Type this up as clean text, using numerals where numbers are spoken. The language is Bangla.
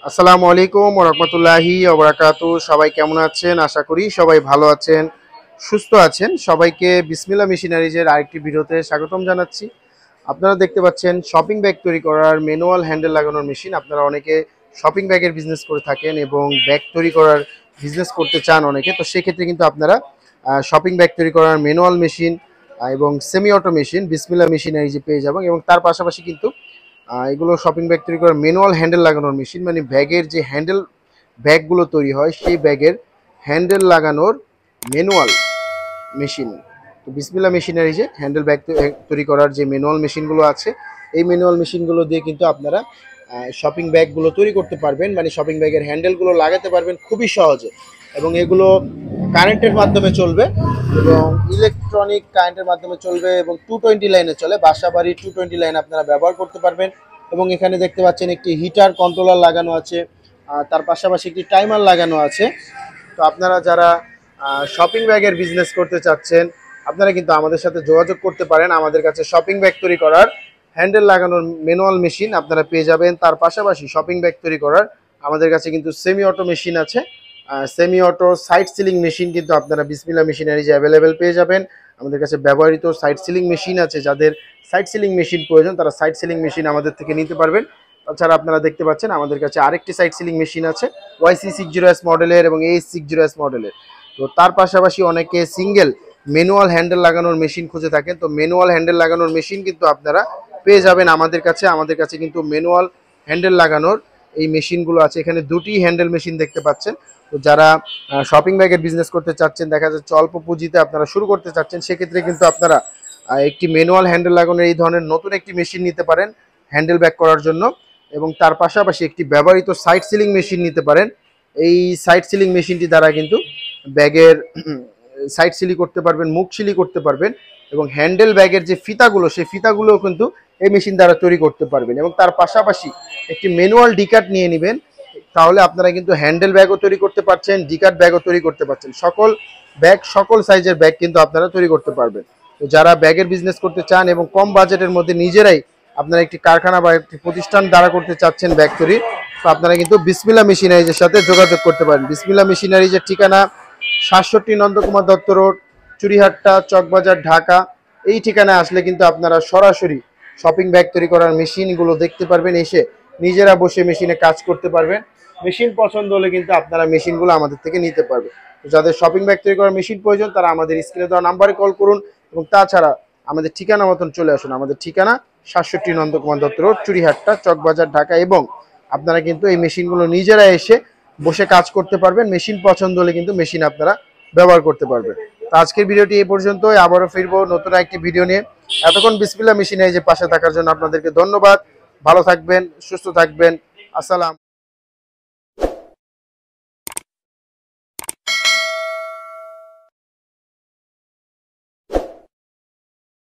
আসসালামু আলাইকুম ওয়া রাহমাতুল্লাহি ওয়া বারাকাতুহু। সবাই কেমন আছেন? আশা করি সবাই ভালো আছেন, সুস্থ আছেন। সবাইকে বিসমিল্লাহ মেশিনারিজের আরেকটি ভিডিওতে স্বাগতম জানাচ্ছি। আপনারা দেখতে পাচ্ছেন শপিং ব্যাগ তৈরি করার ম্যানুয়াল হ্যান্ডেল লাগানোর মেশিন। আপনারা অনেকে শপিং ব্যাগের বিজনেস করে থাকেন এবং ব্যাগ তৈরি করার বিজনেস করতে চান অনেকে। তো সেক্ষেত্রে কিন্তু আপনারা শপিং ব্যাগ তৈরি করার ম্যানুয়াল মেশিন এবং সেমি অটো মেশিন বিসমিল্লাহ মেশিনারিজে পেয়ে যাবেন। এবং তার পাশাপাশি কিন্তু এগুলো শপিং ব্যাগ তৈরি করার ম্যানুয়াল হ্যান্ডেল লাগানোর মেশিন, মানে ব্যাগের যে হ্যান্ডেল ব্যাগগুলো তৈরি হয় সেই ব্যাগের হ্যান্ডেল লাগানোর ম্যানুয়াল মেশিন। তো বিসমিল্লাহ মেশিনারিজে হ্যান্ডেল ব্যাগ তৈরি করার যে ম্যানুয়াল মেশিনগুলো আছে, এই ম্যানুয়াল মেশিনগুলো দিয়ে কিন্তু আপনারা শপিং ব্যাগগুলো তৈরি করতে পারবেন, মানে শপিং ব্যাগের হ্যান্ডেলগুলো লাগাতে পারবেন খুবই সহজে। এবং এগুলো কারেন্টের মাধ্যমে চলবে এবং ইলেকট্রনিক কারেন্টের মাধ্যমে চলবে এবং 220 লাইনে চলে। বাসা বাড়ি 220 লাইন আপনারা ব্যবহার করতে পারবেন। এবং এখানে দেখতে পাচ্ছেন একটি হিটার কন্ট্রোলার লাগানো আছে, তার পাশাপাশি একটি টাইমার লাগানো আছে। তো আপনারা যারা শপিং ব্যাগের বিজনেস করতে চাচ্ছেন, আপনারা কিন্তু আমাদের সাথে যোগাযোগ করতে পারেন। আমাদের কাছে শপিং ব্যাগ তৈরি করার হ্যান্ডেল লাগানোর ম্যানুয়াল মেশিন আপনারা পেয়ে যাবেন। তার পাশাপাশি শপিং ব্যাগ তৈরি করার আমাদের কাছে কিন্তু সেমি অটো মেশিন আছে। Semi auto side sealing machine কিন্তু আপনারা বিসমিল্লাহ মেশিনারিজে অ্যাভেলেবেল পেয়ে যাবেন। আমাদের কাছে ব্যবহৃত সাইড সিলিং মেশিন আছে, যাদের সাইড সিলিং মেশিন প্রয়োজন তারা সাইড সিলিং মেশিন আমাদের থেকে নিতে পারবেন। তাছাড়া আপনারা দেখতে পাচ্ছেন আমাদের কাছে আরেকটি সাইড সিলিং মেশিন আছে YC60S মডেলের এবং AS60S মডেলের। তো তার পাশাপাশি অনেকে সিঙ্গেল ম্যানুয়াল হ্যান্ডেল লাগানোর মেশিন খুঁজে থাকেন। তো ম্যানুয়াল হ্যান্ডেল লাগানোর মেশিন কিন্তু আপনারা পেয়ে যাবেন আমাদের কাছে। আমাদের কাছে কিন্তু ম্যানুয়াল হ্যান্ডেল লাগানোর এই মেশিনগুলো আছে। এখানে দুটি হ্যান্ডেল মেশিন দেখতে পাচ্ছেন। তো যারা শপিং ব্যাগের বিজনেস করতে চাচ্ছেন, দেখা যাচ্ছে অল্প পুঁজিতে আপনারা শুরু করতে চাচ্ছেন, সেক্ষেত্রে কিন্তু আপনারা একটি ম্যানুয়াল হ্যান্ডেল লাগানোর এই ধরনের নতুন একটি মেশিন নিতে পারেন হ্যান্ডেল ব্যাগ করার জন্য। এবং তার পাশাপাশি একটি ব্যবহৃত সাইড সিলিং মেশিন নিতে পারেন। এই সাইড সিলিং মেশিনটি দ্বারা কিন্তু ব্যাগের সাইড সিলি করতে পারবেন, মুখ সিলি করতে পারবেন এবং হ্যান্ডেল ব্যাগের যে ফিতাগুলো সেই ফিতাগুলোও কিন্তু এই মেশিন দ্বারা তৈরি করতে পারবেন। এবং তার পাশাপাশি একটি ম্যানুয়াল ডিকাট নিয়ে নেবেন, তাহলে আপনারা কিন্তু হ্যান্ডেল ব্যাগও তৈরি করতে পারছেন, ডিকাট ব্যাগও তৈরি করতে পারছেন। সকল ব্যাগ, সকল সাইজের ব্যাগ কিন্তু আপনারা তৈরি করতে পারবেন। তো যারা ব্যাগের বিজনেস করতে চান এবং কম বাজেটের মধ্যে নিজেরাই আপনারা একটি কারখানা বা একটি প্রতিষ্ঠান দাঁড়া করতে চাচ্ছেন ব্যাগ তৈরি, তো আপনারা কিন্তু বিসমিল্লাহ মেশিনারিজের সাথে যোগাযোগ করতে পারেন। বিসমিল্লাহ মেশিনারিজের ঠিকানা 67 নন্দকুমার দত্ত রোড, চুরিহাট্টা, চকবাজার, ঢাকা। এই ঠিকানায় আসলে কিন্তু আপনারা সরাসরি শপিং ব্যাগ তৈরি করার মেশিনগুলো দেখতে পারবেন, এসে নিজেরা বসে মেশিনে কাজ করতে পারবেন। মেশিন পছন্দ হলে কিন্তু আপনারা মেশিনগুলো আমাদের থেকে নিতে পারবেন। যাদের শপিং ব্যাগ তৈরি করার মেশিন প্রয়োজন তারা আমাদের স্ক্রিনে দেওয়া নাম্বারে কল করুন এবং তাছাড়া আমাদের ঠিকানা মতন চলে আসুন। আমাদের ঠিকানা 67 নন্দকুমার দত্ত রোড, চুরিহাট্টা, চকবাজার, ঢাকা। এবং আপনারা কিন্তু এই মেশিনগুলো নিজেরা এসে বসে কাজ করতে পারবেন। মেশিন পছন্দ হলে কিন্তু মেশিন আপনারা ব্যবহার করতে পারবেন। তো আজকের ভিডিওটি এই পর্যন্তই, আবারও ফিরবো নতুন একটি ভিডিও নিয়ে। এতক্ষণ বিসমিল্লাহ মেশিনারিজের পাশে থাকার জন্য আপনাদেরকে ধন্যবাদ। ভালো থাকবেন, সুস্থ থাকবেন। আসসালাম।